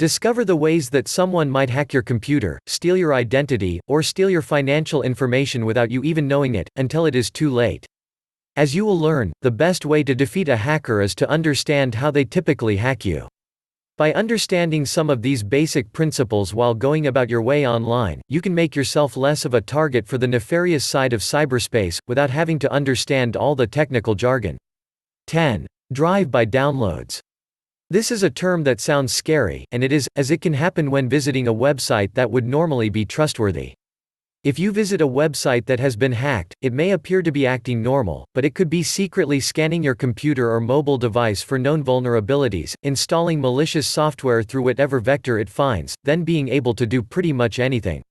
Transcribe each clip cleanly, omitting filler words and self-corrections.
Discover the ways that someone might hack your computer, steal your identity, or steal your financial information without you even knowing it, until it is too late. As you will learn, the best way to defeat a hacker is to understand how they typically hack you. By understanding some of these basic principles while going about your way online, you can make yourself less of a target for the nefarious side of cyberspace, without having to understand all the technical jargon. 10. Drive-by downloads. This is a term that sounds scary, and it is, as it can happen when visiting a website that would normally be trustworthy. If you visit a website that has been hacked, it may appear to be acting normal, but it could be secretly scanning your computer or mobile device for known vulnerabilities, installing malicious software through whatever vector it finds, then being able to do pretty much anything.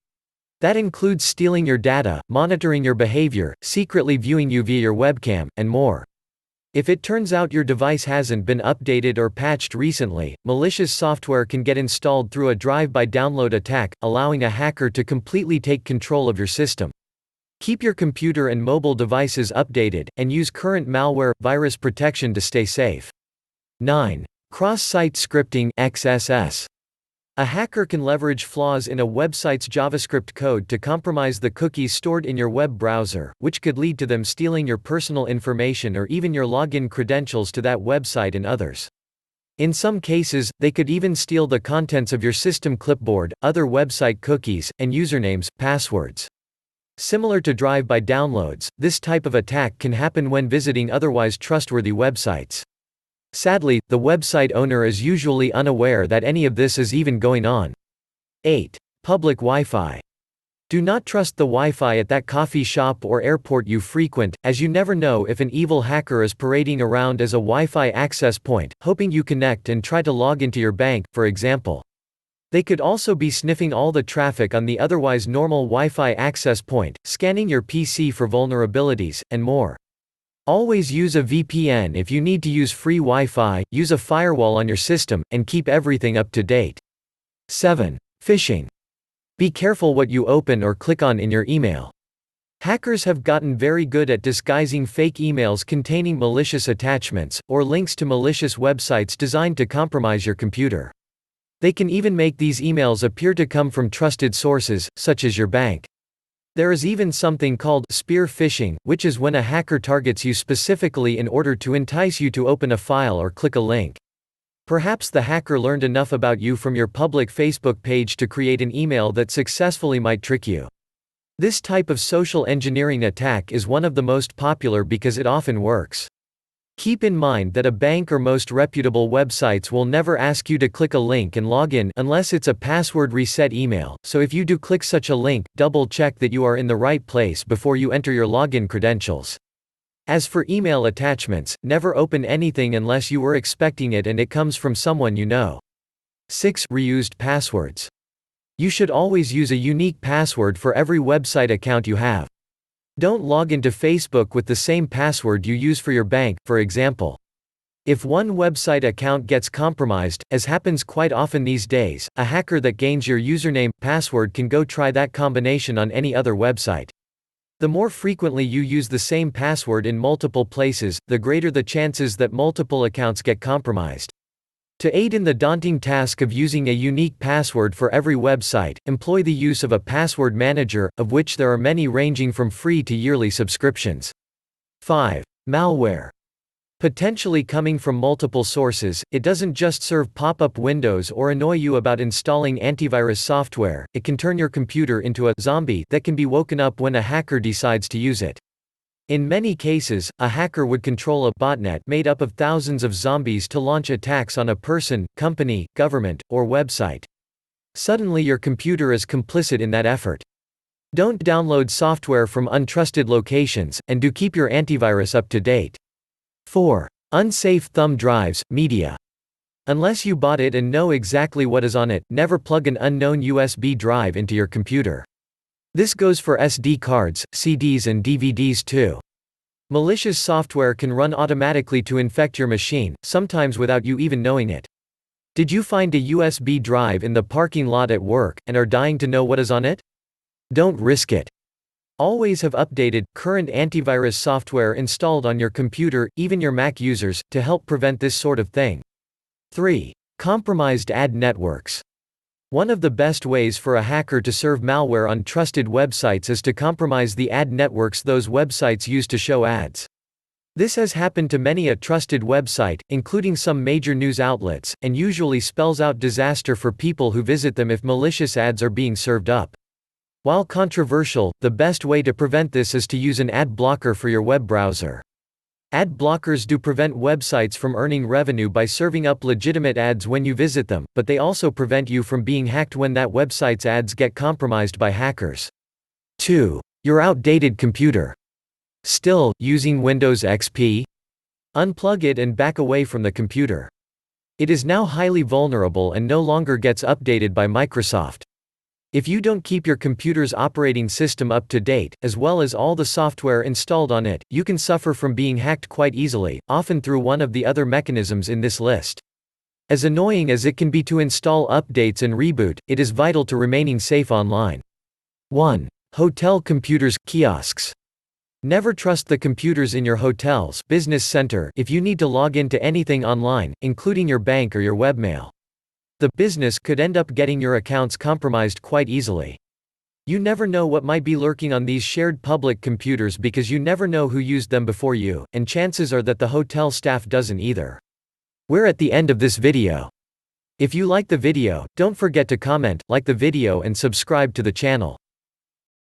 That includes stealing your data, monitoring your behavior, secretly viewing you via your webcam, and more. If it turns out your device hasn't been updated or patched recently, malicious software can get installed through a drive-by download attack, allowing a hacker to completely take control of your system. Keep your computer and mobile devices updated, and use current malware virus protection to stay safe. 9. Cross-site scripting (XSS). A hacker can leverage flaws in a website's JavaScript code to compromise the cookies stored in your web browser, which could lead to them stealing your personal information or even your login credentials to that website and others. In some cases, they could even steal the contents of your system clipboard, other website cookies, and usernames, passwords. Similar to drive-by downloads, this type of attack can happen when visiting otherwise trustworthy websites. Sadly, the website owner is usually unaware that any of this is even going on. 8. Public Wi-Fi. Do not trust the Wi-Fi at that coffee shop or airport you frequent, as you never know if an evil hacker is parading around as a Wi-Fi access point, hoping you connect and try to log into your bank, for example. They could also be sniffing all the traffic on the otherwise normal Wi-Fi access point, scanning your PC for vulnerabilities, and more. Always use a VPN if you need to use free Wi-Fi, use a firewall on your system, and keep everything up to date. 7. Phishing. Be careful what you open or click on in your email. Hackers have gotten very good at disguising fake emails containing malicious attachments, or links to malicious websites designed to compromise your computer. They can even make these emails appear to come from trusted sources, such as your bank. There is even something called spear phishing, which is when a hacker targets you specifically in order to entice you to open a file or click a link. Perhaps the hacker learned enough about you from your public Facebook page to create an email that successfully might trick you. This type of social engineering attack is one of the most popular because it often works. Keep in mind that a bank or most reputable websites will never ask you to click a link and log in unless it's a password reset email, so if you do click such a link, double-check that you are in the right place before you enter your login credentials. As for email attachments, never open anything unless you were expecting it and it comes from someone you know. 6. Reused passwords. You should always use a unique password for every website account you have. Don't log into Facebook with the same password you use for your bank, for example. If one website account gets compromised, as happens quite often these days, a hacker that gains your username, password can go try that combination on any other website. The more frequently you use the same password in multiple places, the greater the chances that multiple accounts get compromised. To aid in the daunting task of using a unique password for every website, employ the use of a password manager, of which there are many ranging from free to yearly subscriptions. 5. Malware. Potentially coming from multiple sources, it doesn't just serve pop-up windows or annoy you about installing antivirus software, it can turn your computer into a zombie that can be woken up when a hacker decides to use it. In many cases, a hacker would control a botnet made up of thousands of zombies to launch attacks on a person, company, government, or website. Suddenly your computer is complicit in that effort. Don't download software from untrusted locations, and do keep your antivirus up to date. 4. Unsafe thumb drives, media. Unless you bought it and know exactly what is on it, never plug an unknown USB drive into your computer. This goes for SD cards, CDs and DVDs too. Malicious software can run automatically to infect your machine, sometimes without you even knowing it. Did you find a USB drive in the parking lot at work, and are dying to know what is on it? Don't risk it. Always have updated, current antivirus software installed on your computer, even your Mac users, to help prevent this sort of thing. 3. Compromised ad networks. One of the best ways for a hacker to serve malware on trusted websites is to compromise the ad networks those websites use to show ads. This has happened to many a trusted website, including some major news outlets, and usually spells out disaster for people who visit them if malicious ads are being served up. While controversial, the best way to prevent this is to use an ad blocker for your web browser. Ad blockers do prevent websites from earning revenue by serving up legitimate ads when you visit them, but they also prevent you from being hacked when that website's ads get compromised by hackers. 2. Your outdated computer. Still using Windows XP? Unplug it and back away from the computer. It is now highly vulnerable and no longer gets updated by Microsoft. If you don't keep your computer's operating system up to date, as well as all the software installed on it, you can suffer from being hacked quite easily, often through one of the other mechanisms in this list. As annoying as it can be to install updates and reboot, it is vital to remaining safe online. 1. Hotel computers, kiosks. Never trust the computers in your hotel's business center if you need to log into anything online, including your bank or your webmail. The business could end up getting your accounts compromised quite easily. You never know what might be lurking on these shared public computers because you never know who used them before you, and chances are that the hotel staff doesn't either. We're at the end of this video. If you like the video, don't forget to comment, like the video and subscribe to the channel.